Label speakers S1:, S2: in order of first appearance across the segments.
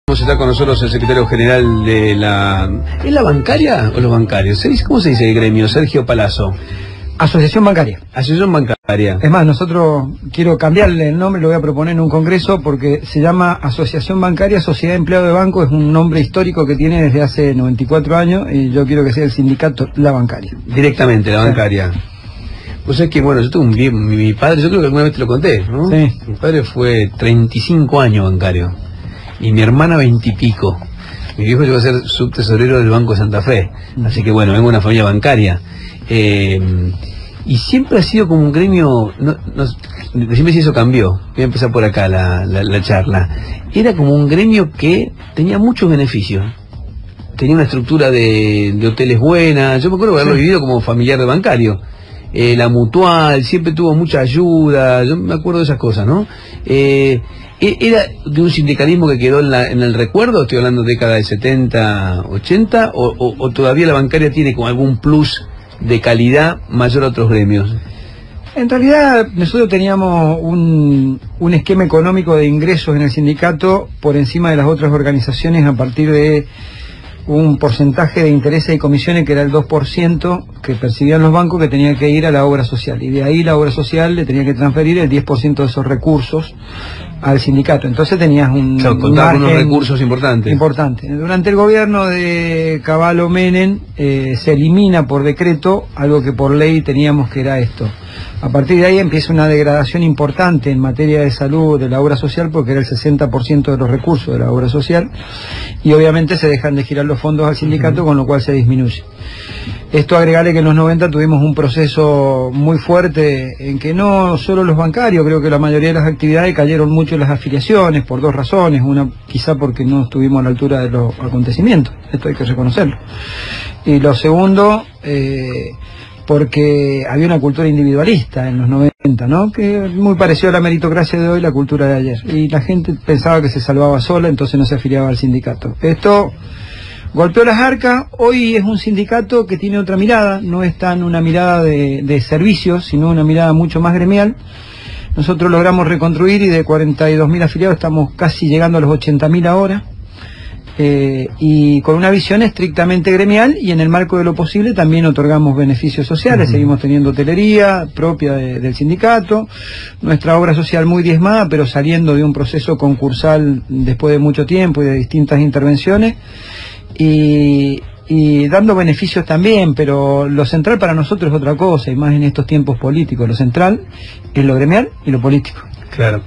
S1: Está con nosotros el secretario general de la... ¿Es la bancaria o los bancarios? ¿Cómo se dice el gremio? Sergio Palazzo.
S2: Asociación Bancaria.
S1: Asociación Bancaria.
S2: Es más, nosotros quiero cambiarle el nombre, lo voy a proponer en un congreso porque se llama Asociación Bancaria, Sociedad de Empleados de Banco, es un nombre histórico que tiene desde hace 94 años y yo quiero que sea el sindicato La Bancaria.
S1: Directamente, la bancaria. Pues es que, bueno, yo tuve mi padre, yo creo que alguna vez te lo conté, ¿no?
S2: Sí.
S1: Mi padre fue 35 años bancario y mi hermana 20 y pico. Mi viejo llegó a ser subtesorero del Banco de Santa Fe, así que bueno, vengo de una familia bancaria. Y siempre ha sido como un gremio, decime si eso cambió, voy a empezar por acá la charla. Era como un gremio que tenía muchos beneficios, tenía una estructura de hoteles buena, yo me acuerdo de haberlo vivido como familiar de bancario. La mutual, siempre tuvo mucha ayuda, yo me acuerdo de esas cosas, ¿no? ¿Era de un sindicalismo que quedó en el recuerdo? Estoy hablando de década de 70, 80, o todavía la bancaria tiene como algún plus de calidad mayor a otros gremios.
S2: En realidad nosotros teníamos un esquema económico de ingresos en el sindicato por encima de las otras organizaciones a partir de un porcentaje de intereses y comisiones que era el 2% que percibían los bancos, que tenía que ir a la obra social, y de ahí la obra social le tenía que transferir el 10% de esos recursos al sindicato. Entonces tenías un
S1: margen unos recursos importantes.
S2: Durante el gobierno de Cavallo Menem se elimina por decreto algo que por ley teníamos, que era esto. A partir de ahí empieza una degradación importante en materia de salud de la obra social, porque era el 60% de los recursos de la obra social, y obviamente se dejan de girar los fondos al sindicato, con lo cual se disminuye. Esto agregarle que en los 90 tuvimos un proceso muy fuerte en que no solo los bancarios, creo que la mayoría de las actividades cayeron mucho en las afiliaciones por dos razones. Una, quizá porque no estuvimos a la altura de los acontecimientos, esto hay que reconocerlo. Y lo segundo, porque había una cultura individualista en los 90, ¿no? Que es muy parecido a la meritocracia de hoy, la cultura de ayer. Y la gente pensaba que se salvaba sola, entonces no se afiliaba al sindicato. Esto golpeó las arcas. Hoy es un sindicato que tiene otra mirada, no es tan una mirada de servicios, sino una mirada mucho más gremial. Nosotros logramos reconstruir y de 42.000 afiliados estamos casi llegando a los 80.000 ahora. Y con una visión estrictamente gremial, y en el marco de lo posible también otorgamos beneficios sociales. Seguimos teniendo hotelería propia del sindicato, nuestra obra social muy diezmada, pero saliendo de un proceso concursal después de mucho tiempo y de distintas intervenciones, y dando beneficios también, pero lo central para nosotros es otra cosa, y más en estos tiempos políticos. Lo central es lo gremial y lo político.
S1: Claro.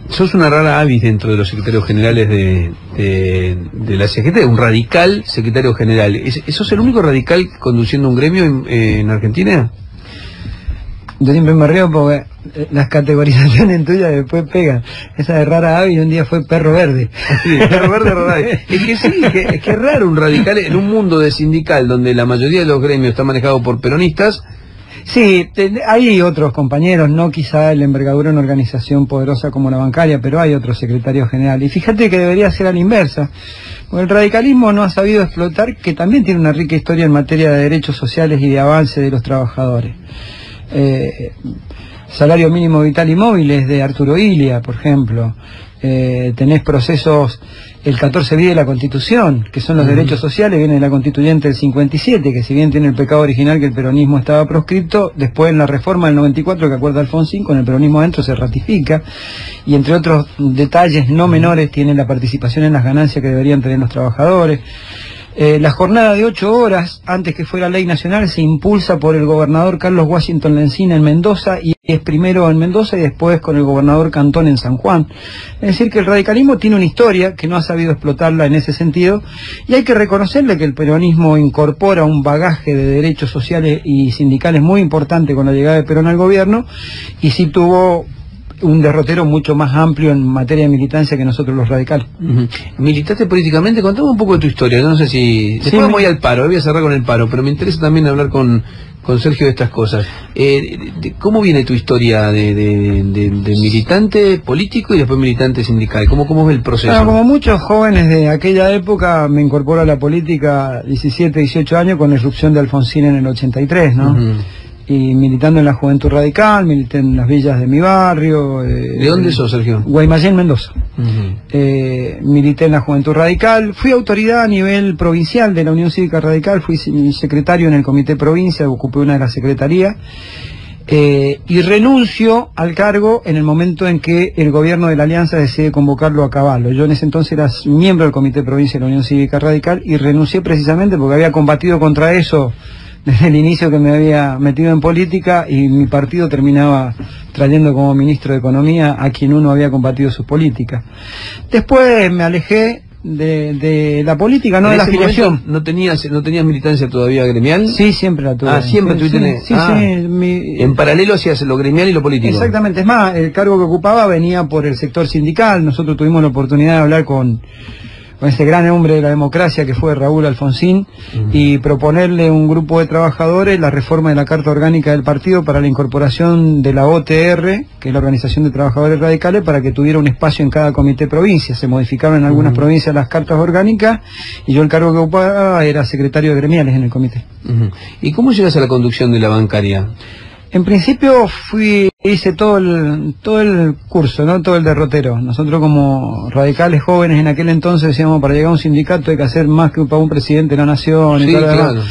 S1: Sos una rara avis dentro de los secretarios generales de la CGT, un radical secretario general. ¿Sos el único radical conduciendo un gremio en Argentina?
S2: Yo siempre me río porque las categorizaciones tuyas después pegan. Esa de rara avis un día fue perro verde.
S1: Sí, perro verde, rara avis. Es que sí, es que es raro un radical en un mundo de sindical donde la mayoría de los gremios está manejado por peronistas.
S2: Sí, hay otros compañeros, no quizá la envergadura de una organización poderosa como la bancaria, pero hay otros secretarios generales. Y fíjate que debería ser a la inversa, porque el radicalismo no ha sabido explotar, que también tiene una rica historia en materia de derechos sociales y de avance de los trabajadores. Salario mínimo vital y móvil es de Arturo Illia, por ejemplo. Tenés procesos, el 14 bis de la Constitución, que son los derechos sociales, viene de la Constituyente del 57, que si bien tiene el pecado original que el peronismo estaba proscripto, después en la reforma del 94 que acuerda Alfonsín, con el peronismo adentro se ratifica, y entre otros detalles no menores tiene la participación en las ganancias que deberían tener los trabajadores. La jornada de 8 horas, antes que fuera ley nacional, se impulsa por el gobernador Carlos Washington Lencina en Mendoza, y es primero en Mendoza y después con el gobernador Cantón en San Juan. Es decir, que el radicalismo tiene una historia que no ha sabido explotarla en ese sentido, y hay que reconocerle que el peronismo incorpora un bagaje de derechos sociales y sindicales muy importante con la llegada de Perón al gobierno, y sí tuvo un derrotero mucho más amplio en materia de militancia que nosotros los radicales.
S1: ¿Militaste políticamente? Contame un poco de tu historia, no sé si... Después voy al paro, voy a cerrar con el paro, pero me interesa también hablar con Sergio de estas cosas. ¿Cómo viene tu historia de militante político y después militante sindical? ¿Cómo es el proceso?
S2: Bueno, como muchos jóvenes de aquella época, me incorporo a la política 17, 18 años con la irrupción de Alfonsín en el 83, ¿no? y militando en la Juventud Radical, milité en las villas de mi barrio.
S1: ¿De dónde sos, Sergio?
S2: Guaymallén, Mendoza. Milité en la Juventud Radical, fui autoridad a nivel provincial de la Unión Cívica Radical, fui secretario en el Comité Provincia, ocupé una de las secretarías, y renuncio al cargo en el momento en que el gobierno de la Alianza decide convocarlo a Caballo. Yo en ese entonces era miembro del Comité Provincia de la Unión Cívica Radical y renuncié precisamente porque había combatido contra eso desde el inicio que me había metido en política, y mi partido terminaba trayendo como ministro de Economía a quien uno había combatido sus políticas. Después me alejé de la política, no de la afiliación.
S1: ¿No tenías militancia todavía gremial?
S2: Sí, siempre la tuve.
S1: Ah, siempre tuviste.
S2: Sí,
S1: en paralelo hacías lo gremial y lo político.
S2: Exactamente, es más, el cargo que ocupaba venía por el sector sindical. Nosotros tuvimos la oportunidad de hablar con ese gran hombre de la democracia que fue Raúl Alfonsín, y proponerle a un grupo de trabajadores la reforma de la Carta Orgánica del partido para la incorporación de la OTR, que es la Organización de Trabajadores Radicales, para que tuviera un espacio en cada comité provincia. Se modificaron en algunas provincias las cartas orgánicas, y yo el cargo que ocupaba era secretario de gremiales en el comité.
S1: ¿Y cómo llegas a la conducción de la bancaria?
S2: En principio hice todo el curso, ¿no? Todo el derrotero. Nosotros como radicales jóvenes en aquel entonces decíamos, para llegar a un sindicato hay que hacer más que para un presidente de la nación.
S1: Sí,
S2: y todo
S1: claro.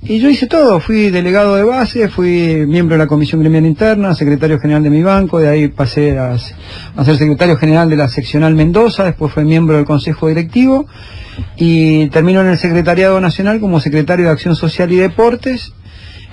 S2: Y yo hice todo, fui delegado de base, fui miembro de la Comisión Gremial Interna, secretario general de mi banco, de ahí pasé a ser secretario general de la seccional Mendoza, después fui miembro del Consejo Directivo, y termino en el Secretariado Nacional como secretario de Acción Social y Deportes.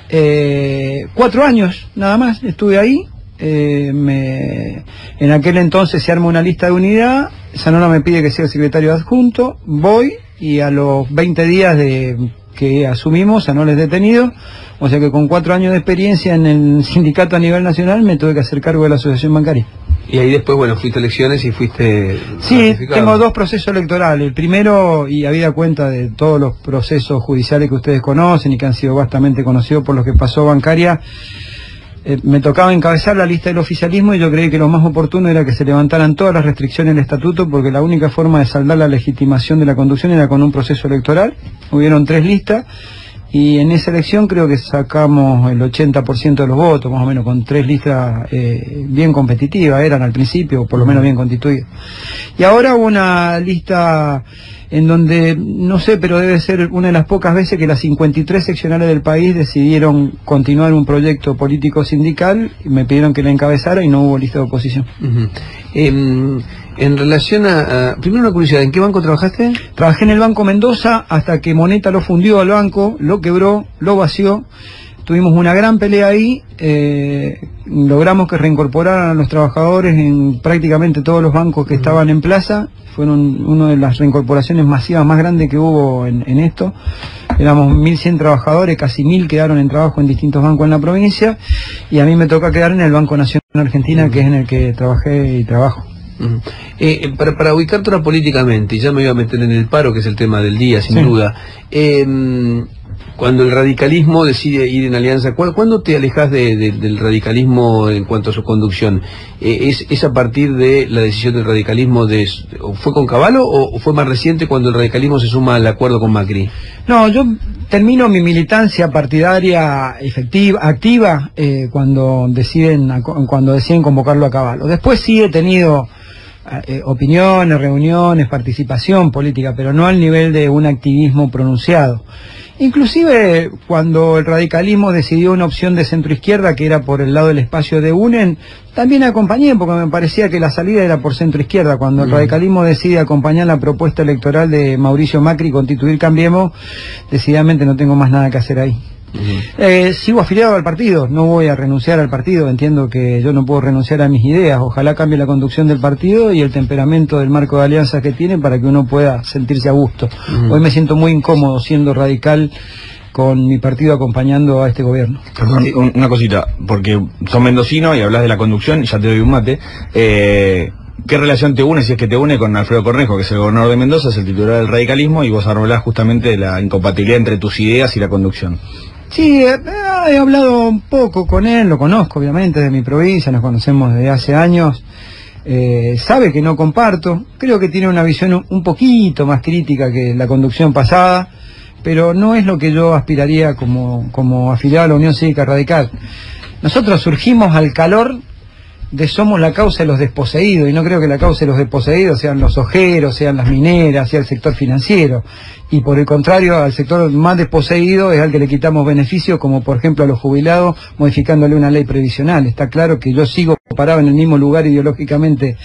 S2: 4 años nada más estuve ahí. En aquel entonces se arma una lista de unidad, Sanola me pide que sea el secretario adjunto, voy, y a los 20 días de que asumimos, Sanola es detenido, o sea que con 4 años de experiencia en el sindicato a nivel nacional me tuve que hacer cargo de la asociación bancaria.
S1: Y ahí después, bueno, fuiste a elecciones y fuiste...
S2: Sí, tengo 2 procesos electorales. El primero, y habida cuenta de todos los procesos judiciales que ustedes conocen y que han sido vastamente conocidos por los que pasó bancaria, me tocaba encabezar la lista del oficialismo, y yo creí que lo más oportuno era que se levantaran todas las restricciones del estatuto, porque la única forma de saldar la legitimación de la conducción era con un proceso electoral. Hubieron 3 listas, y en esa elección creo que sacamos el 80% de los votos, más o menos, con 3 listas bien competitivas, eran al principio, por lo menos bien constituidas. Y ahora una lista en donde, no sé, pero debe ser una de las pocas veces que las 53 seccionales del país decidieron continuar un proyecto político sindical, y me pidieron que la encabezara y no hubo lista de oposición.
S1: En relación primero una curiosidad, ¿en qué banco trabajaste?
S2: Trabajé en el Banco Mendoza hasta que Moneta lo fundió al banco, lo quebró, lo vació. Tuvimos una gran pelea ahí, logramos que reincorporaran a los trabajadores en prácticamente todos los bancos que estaban en plaza. Fueron una de las reincorporaciones masivas más grandes que hubo en esto. Éramos 1.100 trabajadores, casi 1.000 quedaron en trabajo en distintos bancos en la provincia, y a mí me toca quedar en el Banco Nacional Argentina, que es en el que trabajé y trabajo.
S1: Para ubicarte políticamente, y ya me iba a meter en el paro, que es el tema del día, sin duda, cuando el radicalismo decide ir en alianza, ¿cuándo te alejas del radicalismo en cuanto a su conducción? ¿Es a partir de la decisión del radicalismo fue con Caballo o fue más reciente cuando el radicalismo se suma al acuerdo con Macri?
S2: No, yo termino mi militancia partidaria activa cuando deciden convocarlo a Caballo. Después sí he tenido opiniones, reuniones, participación política, pero no al nivel de un activismo pronunciado. Inclusive cuando el radicalismo decidió una opción de centroizquierda, que era por el lado del espacio de UNEN, también acompañé, porque me parecía que la salida era por centroizquierda. Cuando el radicalismo decide acompañar la propuesta electoral de Mauricio Macri, constituir Cambiemos, decididamente no tengo más nada que hacer ahí. Sigo afiliado al partido, no voy a renunciar al partido, entiendo que yo no puedo renunciar a mis ideas, ojalá cambie la conducción del partido y el temperamento del marco de alianzas que tiene para que uno pueda sentirse a gusto. Hoy me siento muy incómodo siendo radical con mi partido acompañando a este gobierno.
S3: Perdón, una cosita, porque sos mendocino y hablas de la conducción, ya te doy un mate. ¿Qué relación te une, si es que te une, con Alfredo Cornejo, que es el gobernador de Mendoza, es el titular del radicalismo, y vos hablás justamente de la incompatibilidad entre tus ideas y la conducción?
S2: Sí, he hablado un poco con él, lo conozco obviamente de mi provincia, nos conocemos desde hace años. Sabe que no comparto, creo que tiene una visión un poquito más crítica que la conducción pasada, pero no es lo que yo aspiraría como afiliado a la Unión Cívica Radical. Nosotros surgimos al calor de somos la causa de los desposeídos, y no creo que la causa de los desposeídos sean los ojeros, sean las mineras, sea el sector financiero, y por el contrario al sector más desposeído es al que le quitamos beneficios, como por ejemplo a los jubilados, modificándole una ley previsional. Está claro que yo sigo parado en el mismo lugar ideológicamente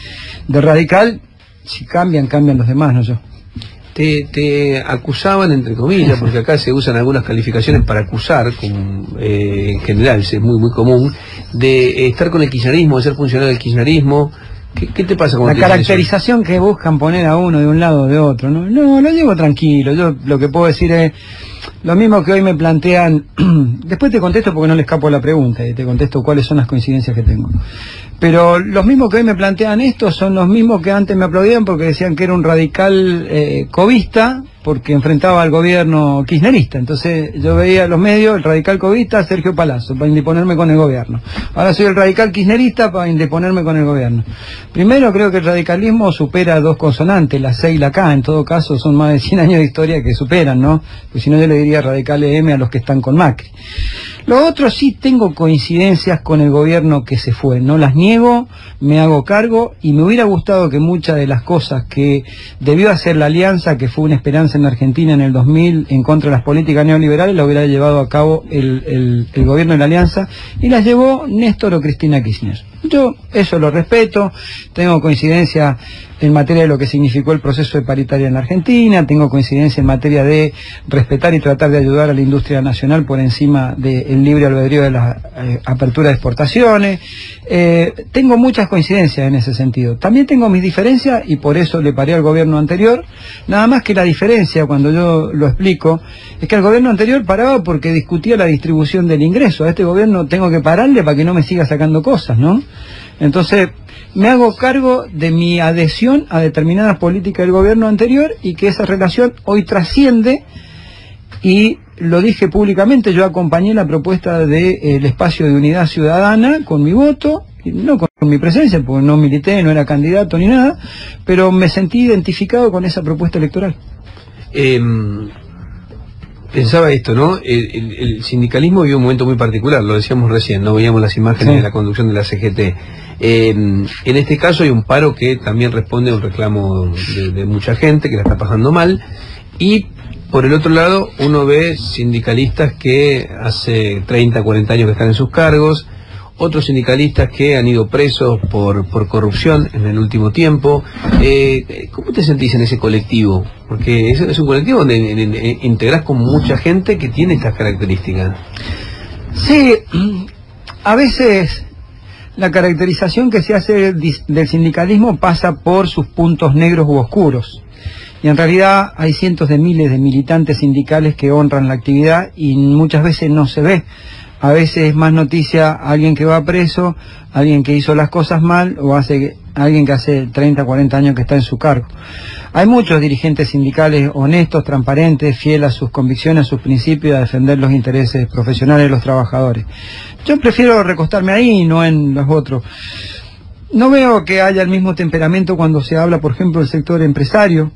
S2: de Radical. Si cambian los demás, no yo.
S1: Te acusaban, entre comillas, porque acá se usan algunas calificaciones para acusar, en general, es muy común, de estar con el kirchnerismo, de ser funcionario del kirchnerismo. ¿Qué te pasa con
S2: la caracterización que buscan poner a uno de un lado o de otro? No, lo llevo tranquilo. Yo lo que puedo decir es lo mismo que hoy me plantean. Después te contesto porque no le escapo a la pregunta y te contesto cuáles son las coincidencias que tengo. Pero los mismos que hoy me plantean esto son los mismos que antes me aplaudían porque decían que era un radical covista, porque enfrentaba al gobierno kirchnerista. Entonces yo veía los medios, el radical covista, Sergio Palazzo, para indiponerme con el gobierno. Ahora soy el radical kirchnerista para indiponerme con el gobierno. Primero, creo que el radicalismo supera dos consonantes, la C y la K. En todo caso son más de 100 años de historia que superan, ¿no? Pues si no yo le diría radical M a los que están con Macri. Lo otro, sí tengo coincidencias con el gobierno que se fue, no las niego, me hago cargo, y me hubiera gustado que muchas de las cosas que debió hacer la Alianza, que fue una esperanza en la Argentina en el 2000 en contra de las políticas neoliberales, la hubiera llevado a cabo el gobierno de la Alianza, y las llevó Néstor o Cristina Kirchner. Yo eso lo respeto, tengo coincidencia en materia de lo que significó el proceso de paritaria en la Argentina, tengo coincidencia en materia de respetar y tratar de ayudar a la industria nacional por encima del libre albedrío de la apertura de exportaciones. Tengo muchas coincidencias en ese sentido. También tengo mis diferencias y por eso le paré al gobierno anterior, nada más que la diferencia, cuando yo lo explico, es que el gobierno anterior paraba porque discutía la distribución del ingreso. A este gobierno tengo que pararle para que no me siga sacando cosas, ¿no? Entonces, me hago cargo de mi adhesión a determinadas políticas del gobierno anterior y que esa relación hoy trasciende, y lo dije públicamente, yo acompañé la propuesta del espacio de unidad ciudadana con mi voto, no con mi presencia, porque no milité, no era candidato ni nada, pero me sentí identificado con esa propuesta electoral.
S1: Pensaba esto, ¿no? El sindicalismo vivió un momento muy particular, lo decíamos recién, no veíamos las imágenes de la conducción de la CGT. En este caso hay un paro que también responde a un reclamo de mucha gente que la está pasando mal, y por el otro lado uno ve sindicalistas que hace 30, 40 años que están en sus cargos, otros sindicalistas que han ido presos por corrupción en el último tiempo. ¿Cómo te sentís en ese colectivo? Porque es un colectivo donde integrás con mucha gente que tiene estas características.
S2: Sí, a veces la caracterización que se hace del sindicalismo pasa por sus puntos negros u oscuros. Y en realidad hay cientos de miles de militantes sindicales que honran la actividad y muchas veces no se ve. A veces es más noticia alguien que va preso, alguien que hizo las cosas mal, o alguien que hace 30, 40 años que está en su cargo. Hay muchos dirigentes sindicales honestos, transparentes, fieles a sus convicciones, a sus principios, a defender los intereses profesionales de los trabajadores. Yo prefiero recostarme ahí, no en los otros. No veo que haya el mismo temperamento cuando se habla, por ejemplo, del sector empresario.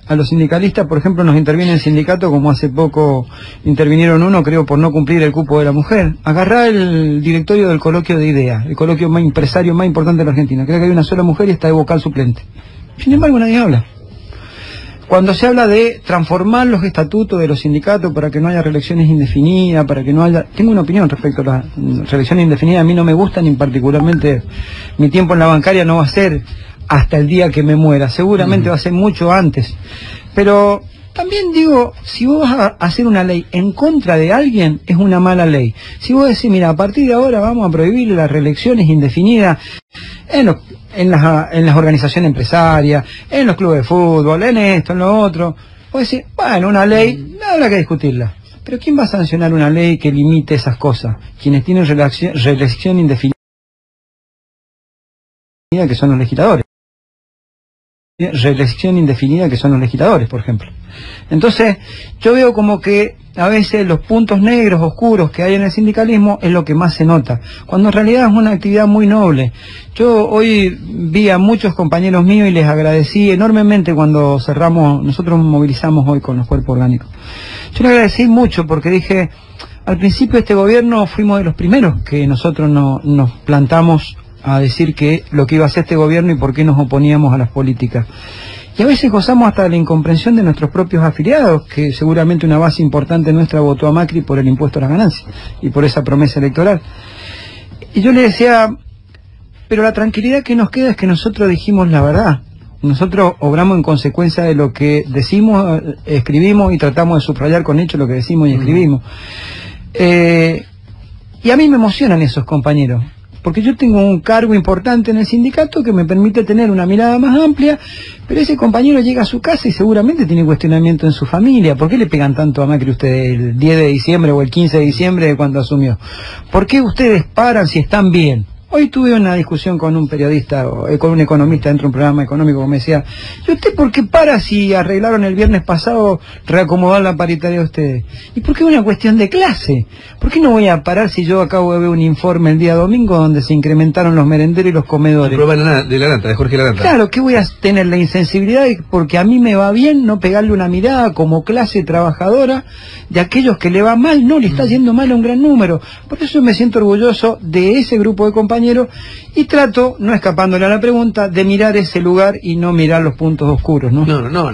S2: A los sindicalistas, por ejemplo, nos interviene el sindicato, como hace poco intervinieron uno, creo, por no cumplir el cupo de la mujer. Agarrá el directorio del coloquio de ideas, el coloquio más empresario más importante de la Argentina. Creo que hay una sola mujer y está de vocal suplente. Sin embargo, nadie habla. Cuando se habla de transformar los estatutos de los sindicatos para que no haya reelecciones indefinidas, para que no haya... Tengo una opinión respecto a las reelecciones indefinidas, a mí no me gustan, y particularmente mi tiempo en la bancaria no va a ser hasta el día que me muera, seguramente va a ser mucho antes. Pero también digo, si vos vas a hacer una ley en contra de alguien, es una mala ley. Si vos decís, mira, a partir de ahora vamos a prohibir las reelecciones indefinidas en las organizaciones empresarias, en los clubes de fútbol, en esto, en lo otro, vos decís, bueno, una ley, no habrá que discutirla. Pero ¿quién va a sancionar una ley que limite esas cosas? Quienes tienen reelección indefinida, que son los legisladores. Reelección indefinida, que son los legisladores, por ejemplo. Entonces, yo veo como que a veces los puntos negros, oscuros que hay en el sindicalismo es lo que más se nota, cuando en realidad es una actividad muy noble. Yo hoy vi a muchos compañeros míos y les agradecí enormemente cuando cerramos, nosotros movilizamos hoy con los cuerpos orgánicos. Yo les agradecí mucho porque dije, al principio de este gobierno fuimos de los primeros que nosotros nos plantamos a decir que lo que iba a hacer este gobierno y por qué nos oponíamos a las políticas. Y a veces gozamos hasta de la incomprensión de nuestros propios afiliados, que seguramente una base importante nuestra votó a Macri por el impuesto a las ganancias y por esa promesa electoral. Y yo le decía, pero la tranquilidad que nos queda es que nosotros dijimos la verdad. Nosotros obramos en consecuencia de lo que decimos, escribimos y tratamos de subrayar con hechos lo que decimos y escribimos. Y a mí me emocionan esos compañeros, porque yo tengo un cargo importante en el sindicato que me permite tener una mirada más amplia, pero ese compañero llega a su casa y seguramente tiene cuestionamiento en su familia. ¿Por qué le pegan tanto a Macri ustedes el 10 de diciembre o el 15 de diciembre de cuando asumió? ¿Por qué ustedes paran si están bien? Hoy tuve una discusión con un periodista, con un economista dentro de un programa económico que me decía, ¿y usted por qué para si arreglaron el viernes pasado reacomodar la paritaria de ustedes? ¿Y por qué es una cuestión de clase? ¿Por qué no voy a parar si yo acabo de ver un informe el día domingo donde se incrementaron los merenderos y los comedores?
S1: La prueba de Laranta, de Jorge Laranta.
S2: Claro, que voy a tener la insensibilidad de, porque a mí me va bien, no pegarle una mirada como clase trabajadora de aquellos que le va mal, no le está yendo mal a un gran número. Por eso me siento orgulloso de ese grupo de compañeros y trato, no escapándole a la pregunta, de mirar ese lugar y no mirar los puntos oscuros, ¿no?
S1: No,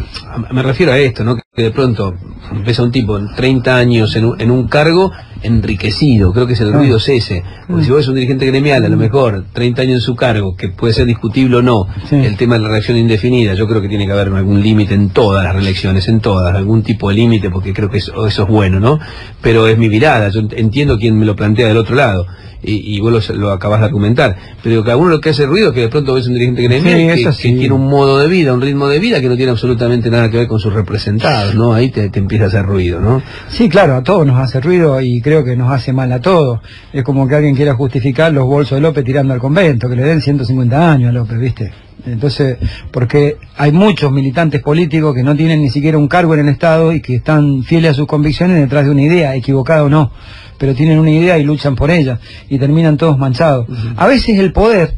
S1: me refiero a esto, ¿no? Que de pronto empieza un tipo en 30 años en un cargo enriquecido, creo que es el ruido es ese, porque si vos sos un dirigente gremial, a lo mejor 30 años en su cargo, que puede ser discutible o no, el tema de la reelección indefinida, yo creo que tiene que haber algún límite en todas las reelecciones, en todas, algún tipo de límite, porque creo que eso es bueno, ¿no? Pero es mi mirada, yo entiendo quién me lo plantea del otro lado. Y vos lo acabás de argumentar, pero cada uno lo que hace ruido es que de pronto ves un dirigente gremial que tiene un modo de vida, un ritmo de vida que no tiene absolutamente nada que ver con sus representados, ¿no? Ahí te empieza a hacer ruido, ¿no?
S2: Sí, claro, a todos nos hace ruido y creo que nos hace mal a todos. Es como que alguien quiera justificar los bolsos de López tirando al convento, que le den 150 años a López, ¿viste? Entonces, porque hay muchos militantes políticos que no tienen ni siquiera un cargo en el Estado y que están fieles a sus convicciones detrás de una idea, equivocada o no, pero tienen una idea y luchan por ella y terminan todos manchados. A veces el poder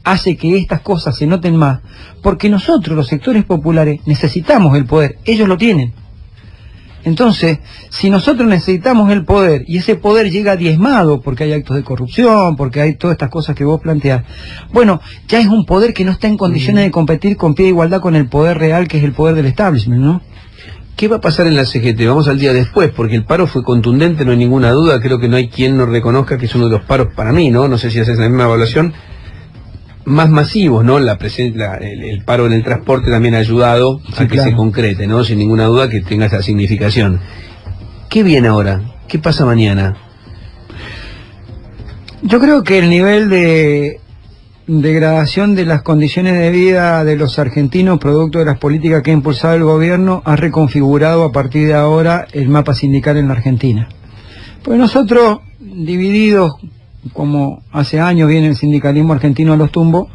S2: hace que estas cosas se noten más, porque nosotros, los sectores populares, necesitamos el poder, ellos lo tienen. Entonces, si nosotros necesitamos el poder y ese poder llega diezmado porque hay actos de corrupción, porque hay todas estas cosas que vos planteás, bueno, ya es un poder que no está en condiciones de competir con pie de igualdad con el poder real que es el poder del establishment, ¿no?
S1: ¿Qué va a pasar en la CGT? Vamos al día después, porque el paro fue contundente, no hay ninguna duda, creo que no hay quien no reconozca que es uno de los paros para mí, ¿no? No sé si haces la misma evaluación, más masivos, ¿no? El paro en el transporte también ha ayudado a que se concrete, ¿no? Sin ninguna duda que tenga esa significación. ¿Qué viene ahora? ¿Qué pasa mañana?
S2: Yo creo que el nivel de degradación de las condiciones de vida de los argentinos, producto de las políticas que ha impulsado el gobierno, ha reconfigurado a partir de ahora el mapa sindical en la Argentina. Pues nosotros, divididos, como hace años viene el sindicalismo argentino a los tumbos,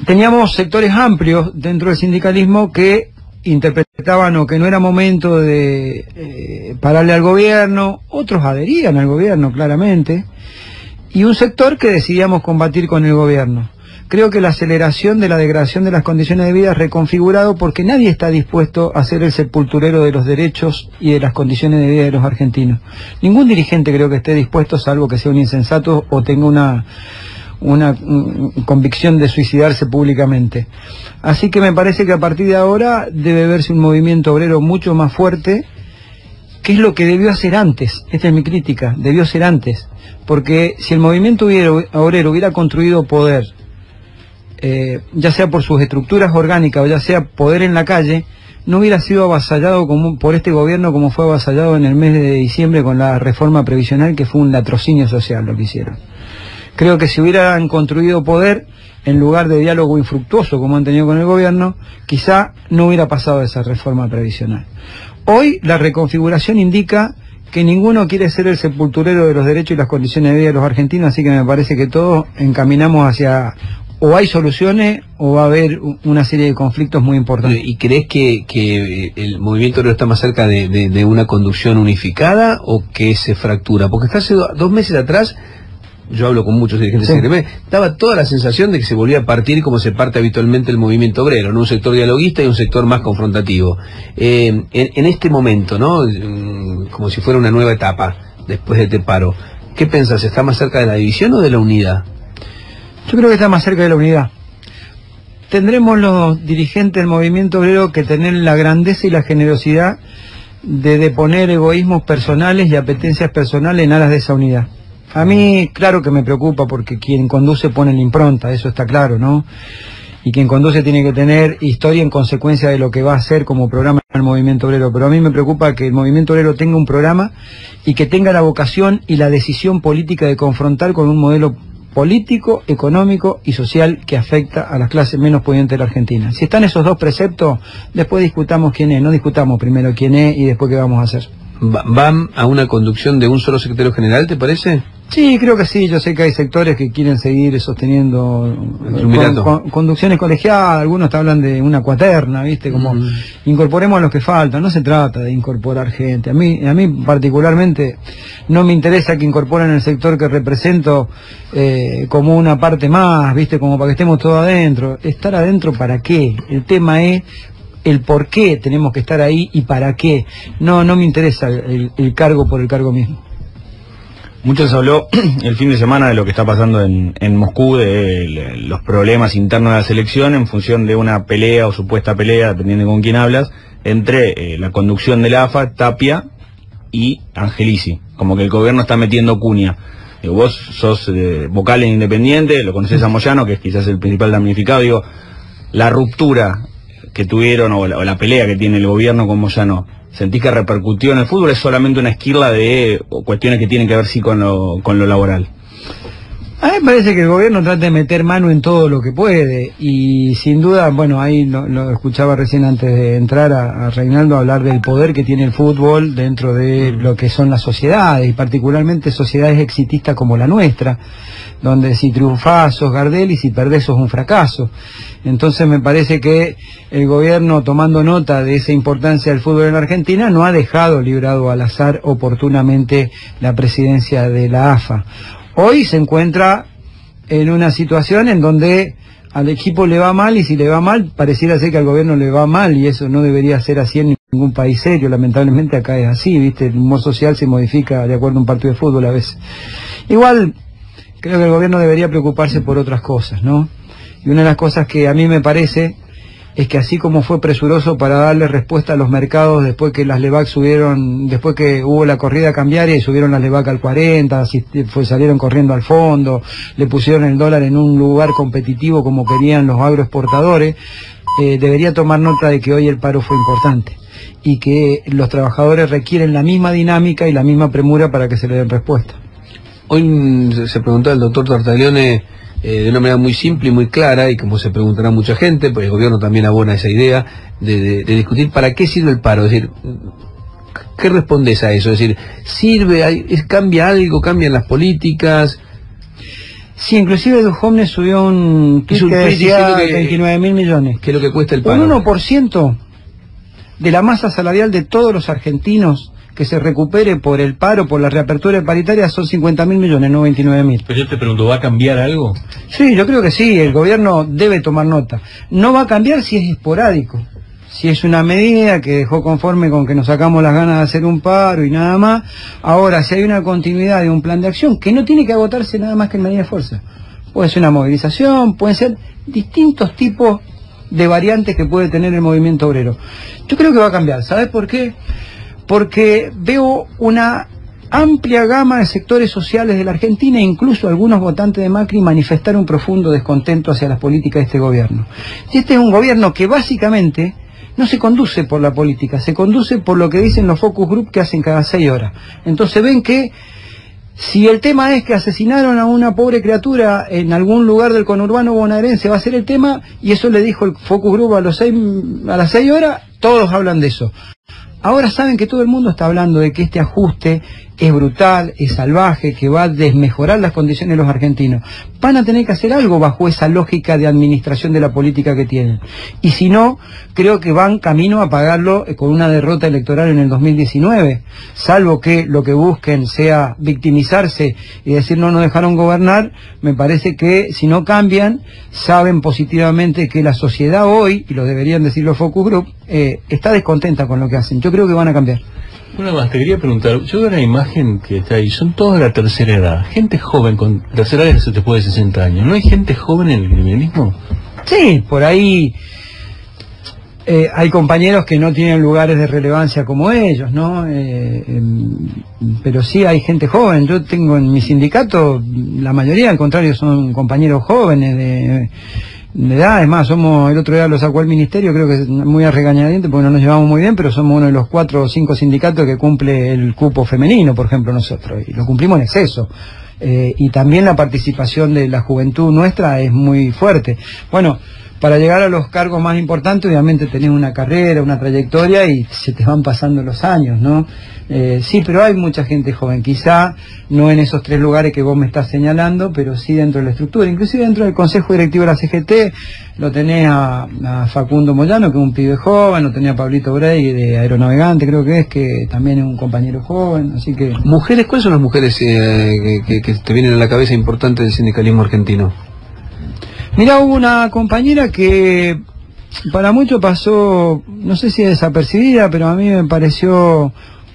S2: teníamos sectores amplios dentro del sindicalismo que interpretaban o que no era momento de pararle al gobierno, otros adherían al gobierno claramente, y un sector que decidíamos combatir con el gobierno. Creo que la aceleración de la degradación de las condiciones de vida es reconfigurado porque nadie está dispuesto a ser el sepulturero de los derechos y de las condiciones de vida de los argentinos. Ningún dirigente creo que esté dispuesto, salvo que sea un insensato o tenga una convicción de suicidarse públicamente. Así que me parece que a partir de ahora debe verse un movimiento obrero mucho más fuerte, que es lo que debió hacer antes. Esta es mi crítica, debió ser antes. Porque si el movimiento obrero hubiera construido poder, ya sea por sus estructuras orgánicas o ya sea poder en la calle, no hubiera sido avasallado por este gobierno como fue avasallado en el mes de diciembre con la reforma previsional, que fue un latrocinio social lo que hicieron. Creo que si hubieran construido poder, en lugar de diálogo infructuoso como han tenido con el gobierno, quizá no hubiera pasado esa reforma previsional. Hoy la reconfiguración indica que ninguno quiere ser el sepulturero de los derechos y las condiciones de vida de los argentinos, así que me parece que todos encaminamos hacia o hay soluciones o va a haber una serie de conflictos muy importantes.
S1: ¿Y crees que el movimiento obrero está más cerca de una conducción unificada o que se fractura? Porque hasta hace 2 meses atrás, yo hablo con muchos dirigentes del CNM, daba toda la sensación de que se volvía a partir como se parte habitualmente el movimiento obrero, ¿no? Un sector dialoguista y un sector más confrontativo. En este momento, ¿no? Como si fuera una nueva etapa después de este paro, ¿qué pensás? ¿Está más cerca de la división o de la unidad?
S2: Yo creo que está más cerca de la unidad. Tendremos los dirigentes del movimiento obrero que tener la grandeza y la generosidad de deponer egoísmos personales y apetencias personales en aras de esa unidad. A mí, claro que me preocupa porque quien conduce pone la impronta, eso está claro, ¿no? Y quien conduce tiene que tener historia en consecuencia de lo que va a hacer como programa el movimiento obrero. Pero a mí me preocupa que el movimiento obrero tenga un programa y que tenga la vocación y la decisión política de confrontar con un modelo político, económico y social que afecta a las clases menos pudientes de la Argentina. Si están esos dos preceptos, después discutamos quién es, no discutamos primero quién es y después qué vamos a hacer.
S1: ¿Van a una conducción de un solo secretario general, te parece?
S2: Sí, creo que sí. Yo sé que hay sectores que quieren seguir sosteniendo conducciones colegiadas. Algunos te hablan de una cuaterna, ¿viste? Como incorporemos a los que faltan. No se trata de incorporar gente. A mí particularmente no me interesa que incorporen el sector que represento como una parte más, ¿viste? Como para que estemos todos adentro. ¿Estar adentro para qué? El tema es el por qué tenemos que estar ahí y para qué. No me interesa el cargo por el cargo mismo.
S3: Mucho se habló el fin de semana de lo que está pasando en Moscú, de los problemas internos de la selección en función de una pelea o supuesta pelea, dependiendo de con quién hablas, entre la conducción de la AFA, Tapia y Angelici. Como que el gobierno está metiendo cuña. Vos sos vocal en Independiente, lo conocés a Moyano, que es quizás el principal damnificado. Digo, la ruptura que tuvieron o la pelea que tiene el gobierno con Moyano, ¿sentís que repercutió en el fútbol? ¿Es solamente una esquirla de cuestiones que tienen que ver sí con lo laboral?
S2: A mí me parece que el gobierno trata de meter mano en todo lo que puede y sin duda, bueno, ahí lo escuchaba recién antes de entrar a Reinaldo hablar del poder que tiene el fútbol dentro de lo que son las sociedades y particularmente sociedades exitistas como la nuestra, donde si triunfás sos Gardel y si perdés sos un fracaso. Entonces me parece que el gobierno, tomando nota de esa importancia del fútbol en la Argentina, no ha dejado librado al azar oportunamente la presidencia de la AFA. Hoy se encuentra en una situación en donde al equipo le va mal y si le va mal pareciera ser que al gobierno le va mal y eso no debería ser así en ningún país serio. Lamentablemente acá es así, ¿viste? El humor social se modifica de acuerdo a un partido de fútbol a veces. Igual creo que el gobierno debería preocuparse por otras cosas, ¿no? Y una de las cosas que a mí me parece es que así como fue presuroso para darle respuesta a los mercados después que las LEVAC subieron, después que hubo la corrida cambiaria y subieron las LEVAC al 40, salieron corriendo al fondo, le pusieron el dólar en un lugar competitivo como querían los agroexportadores, debería tomar nota de que hoy el paro fue importante y que los trabajadores requieren la misma dinámica y la misma premura para que se le den respuesta.
S1: Hoy se preguntó al doctor Tartaglione de una manera muy simple y muy clara, y como se preguntará mucha gente, pues el gobierno también abona esa idea de discutir para qué sirve el paro. Es decir, ¿qué respondes a eso? Es decir, ¿sirve, cambia algo, cambian las políticas?
S2: Sí, inclusive Duhovne subió un tweet que decía 29.000 millones.
S1: ¿Qué es lo que cuesta el paro?
S2: Un 1% de la masa salarial de todos los argentinos que se recupere por el paro, por la reapertura paritaria, son 50.000 millones, no 29.000.
S4: Pero yo te pregunto, ¿va a cambiar algo?
S2: Sí, yo creo que sí, el gobierno debe tomar nota. No va a cambiar si es esporádico, si es una medida que dejó conforme con que nos sacamos las ganas de hacer un paro y nada más. Ahora, si hay una continuidad de un plan de acción, que no tiene que agotarse nada más que en medida de fuerza. Puede ser una movilización, pueden ser distintos tipos de variantes que puede tener el movimiento obrero. Yo creo que va a cambiar, ¿sabes por qué? Porque veo una amplia gama de sectores sociales de la Argentina e incluso algunos votantes de Macri manifestar un profundo descontento hacia las políticas de este gobierno. Y este es un gobierno que básicamente no se conduce por la política, se conduce por lo que dicen los focus group que hacen cada 6 horas. Entonces ven que si el tema es que asesinaron a una pobre criatura en algún lugar del conurbano bonaerense, va a ser el tema, y eso le dijo el focus group a las 6 horas, todos hablan de eso. Ahora saben que todo el mundo está hablando de que este ajuste es brutal, es salvaje, que va a desmejorar las condiciones de los argentinos, van a tener que hacer algo bajo esa lógica de administración de la política que tienen. Y si no, creo que van camino a pagarlo con una derrota electoral en el 2019, salvo que lo que busquen sea victimizarse y decir no nos dejaron gobernar. Me parece que si no cambian, saben positivamente que la sociedad hoy, y lo deberían decir los focus group, está descontenta con lo que hacen. Yo creo que van a cambiar.
S4: Una más, te quería preguntar, yo veo la imagen que está ahí, son todos de la tercera edad, gente joven, con tercera edad se te puede 60 años, ¿no hay gente joven en el criminalismo?
S2: Sí, por ahí hay compañeros que no tienen lugares de relevancia como ellos, ¿no? Pero sí hay gente joven. Yo tengo en mi sindicato, la mayoría al contrario son compañeros jóvenes de edad. Es más, somos, el otro día lo sacó el ministerio, creo que muy a regañadientes porque no nos llevamos muy bien, pero somos uno de los 4 o 5 sindicatos que cumple el cupo femenino, por ejemplo, nosotros, y lo cumplimos en exceso. Y también la participación de la juventud nuestra es muy fuerte. Bueno, para llegar a los cargos más importantes, obviamente tenés una carrera, una trayectoria y se te van pasando los años, ¿no? Sí, pero hay mucha gente joven, quizá no en esos 3 lugares que vos me estás señalando, pero sí dentro de la estructura, inclusive dentro del Consejo Directivo de la CGT, lo tenés a Facundo Moyano, que es un pibe joven, lo tenés a Pablito Brey de Aeronavegante, creo que también es un compañero joven, así que...
S1: ¿Mujeres? ¿Cuáles son las mujeres que te vienen a la cabeza importantes del sindicalismo argentino?
S2: Mirá, hubo una compañera que para mucho pasó, no sé si desapercibida, pero a mí me pareció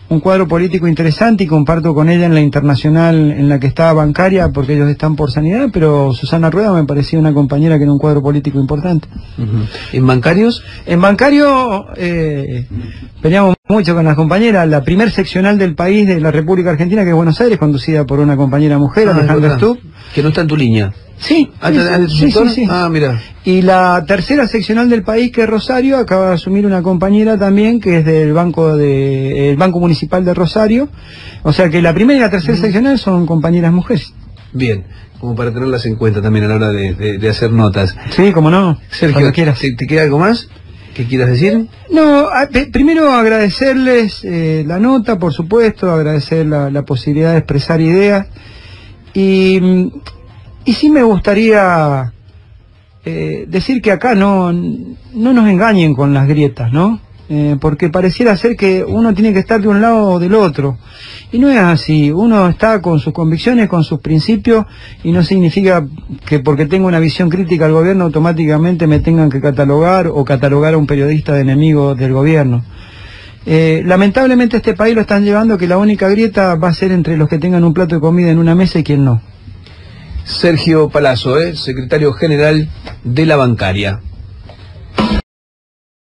S2: un cuadro político interesante y comparto con ella en la internacional en la que estaba bancaria, porque ellos están por sanidad, pero Susana Rueda me parecía una compañera que era un cuadro político importante.
S1: ¿En bancarios?
S2: En bancario peleamos mucho con las compañeras. La primer seccional del país de la República Argentina, que es Buenos Aires, conducida por una compañera mujer, Alejandra Stubb.
S1: Que no está en tu línea.
S2: Sí, sí.
S1: Ah, mira.
S2: Y la tercera seccional del país, que es Rosario, acaba de asumir una compañera también que es del el Banco Municipal de Rosario. O sea que la primera y la tercera seccional son compañeras mujeres.
S1: Bien, como para tenerlas en cuenta también a la hora de hacer notas.
S2: Sí, cómo no.
S1: Sergio, ¿te queda algo más que quieras decir?
S2: No, primero agradecerles la nota, por supuesto, agradecer la posibilidad de expresar ideas. Y sí me gustaría decir que acá no nos engañen con las grietas, ¿no? Porque pareciera ser que uno tiene que estar de un lado o del otro. Y no es así. Uno está con sus convicciones, con sus principios, y no significa que porque tengo una visión crítica al gobierno automáticamente me tengan que catalogar o catalogar a un periodista de enemigo del gobierno. Lamentablemente este país lo están llevando que la única grieta va a ser entre los que tengan un plato de comida en una mesa y quien no.
S1: Sergio Palazzo, secretario general de la bancaria.